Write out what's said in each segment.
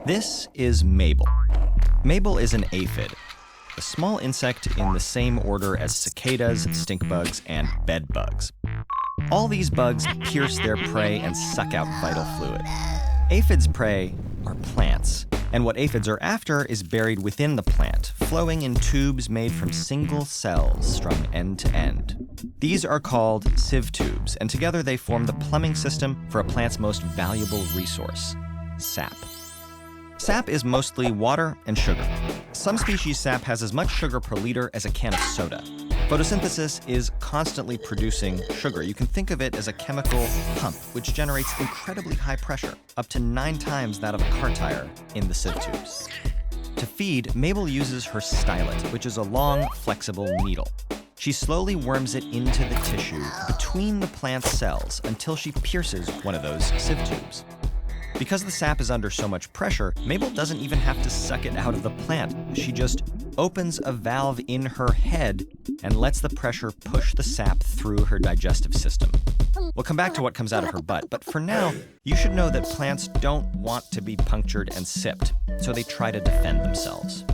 This is Mabel. Mabel is an aphid, a small insect in the same order as cicadas, stink bugs, and bed bugs. All these bugs pierce their prey and suck out vital fluid. Aphids' prey are plants, and what aphids are after is buried within the plant, flowing in tubes made from single cells strung end to end. These are called sieve tubes, and together they form the plumbing system for a plant's most valuable resource, sap. Sap is mostly water and sugar. Some species' sap has as much sugar per liter as a can of soda. Photosynthesis is constantly producing sugar. You can think of it as a chemical pump, which generates incredibly high pressure, up to 9 times that of a car tire in the sieve tubes. To feed, Mabel uses her stylet, which is a long, flexible needle. She slowly worms it into the tissue between the plant's cells until she pierces one of those sieve tubes. Because the sap is under so much pressure, Mabel doesn't even have to suck it out of the plant. She just opens a valve in her head and lets the pressure push the sap through her digestive system. We'll come back to what comes out of her butt, but for now, you should know that plants don't want to be punctured and sipped, so they try to defend themselves.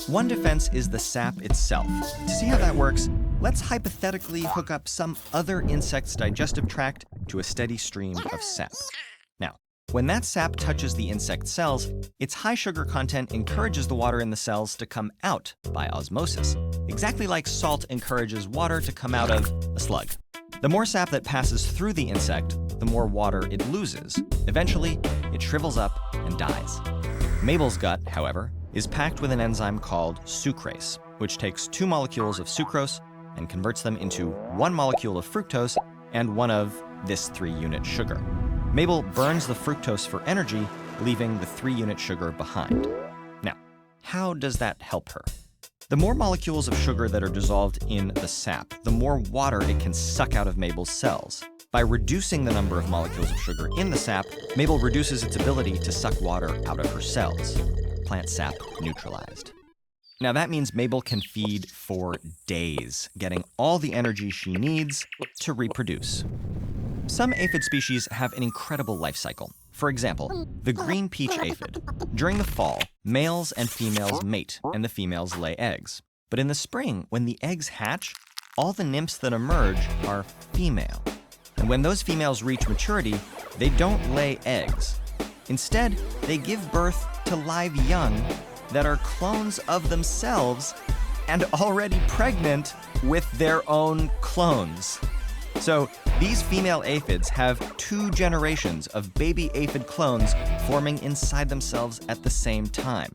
One defense is the sap itself. To see how that works, let's hypothetically hook up some other insect's digestive tract to a steady stream of sap. When that sap touches the insect cells, its high sugar content encourages the water in the cells to come out by osmosis, exactly like salt encourages water to come out of a slug. The more sap that passes through the insect, the more water it loses. Eventually, it shrivels up and dies. Mabel's gut, however, is packed with an enzyme called sucrase, which takes 2 molecules of sucrose and converts them into 1 molecule of fructose and 1 of this 3-unit sugar. Mabel burns the fructose for energy, leaving the 3-unit sugar behind. Now, how does that help her? The more molecules of sugar that are dissolved in the sap, the more water it can suck out of Mabel's cells. By reducing the number of molecules of sugar in the sap, Mabel reduces its ability to suck water out of her cells. Plant sap neutralized. Now that means Mabel can feed for days, getting all the energy she needs to reproduce. Some aphid species have an incredible life cycle. For example, the green peach aphid. During the fall, males and females mate, and the females lay eggs. But in the spring, when the eggs hatch, all the nymphs that emerge are female. And when those females reach maturity, they don't lay eggs. Instead, they give birth to live young that are clones of themselves and already pregnant with their own clones. So these female aphids have 2 generations of baby aphid clones forming inside themselves at the same time.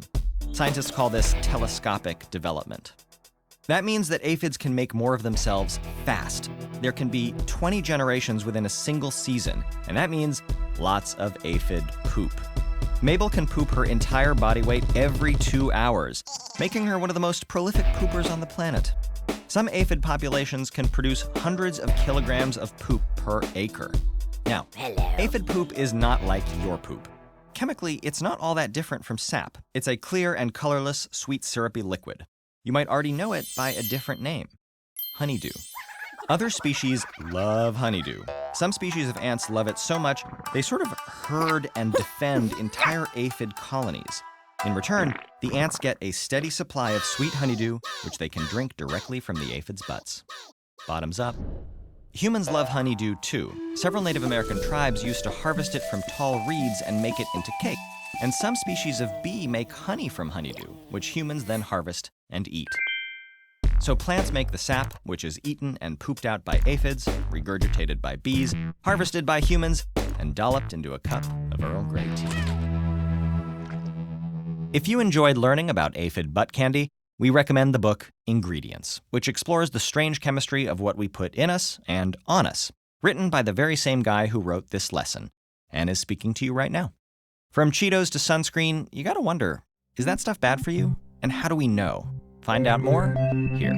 Scientists call this telescopic development. That means that aphids can make more of themselves fast. There can be 20 generations within a single season, and that means lots of aphid poop. Mabel can poop her entire body weight every 2 hours, making her one of the most prolific poopers on the planet. Some aphid populations can produce hundreds of kilograms of poop per acre. Now, aphid poop is not like your poop. Chemically, it's not all that different from sap. It's a clear and colorless, sweet syrupy liquid. You might already know it by a different name, honeydew. Other species love honeydew. Some species of ants love it so much, they sort of herd and defend entire aphid colonies. In return, the ants get a steady supply of sweet honeydew, which they can drink directly from the aphids' butts. Bottoms up. Humans love honeydew too. Several Native American tribes used to harvest it from tall reeds and make it into cake. And some species of bee make honey from honeydew, which humans then harvest and eat. So plants make the sap, which is eaten and pooped out by aphids, regurgitated by bees, harvested by humans, and dolloped into a cup of Earl Grey tea. If you enjoyed learning about aphid butt candy, we recommend the book Ingredients, which explores the strange chemistry of what we put in us and on us, written by the very same guy who wrote this lesson, and is speaking to you right now. From Cheetos to sunscreen, you gotta wonder, is that stuff bad for you? And how do we know? Find out more here.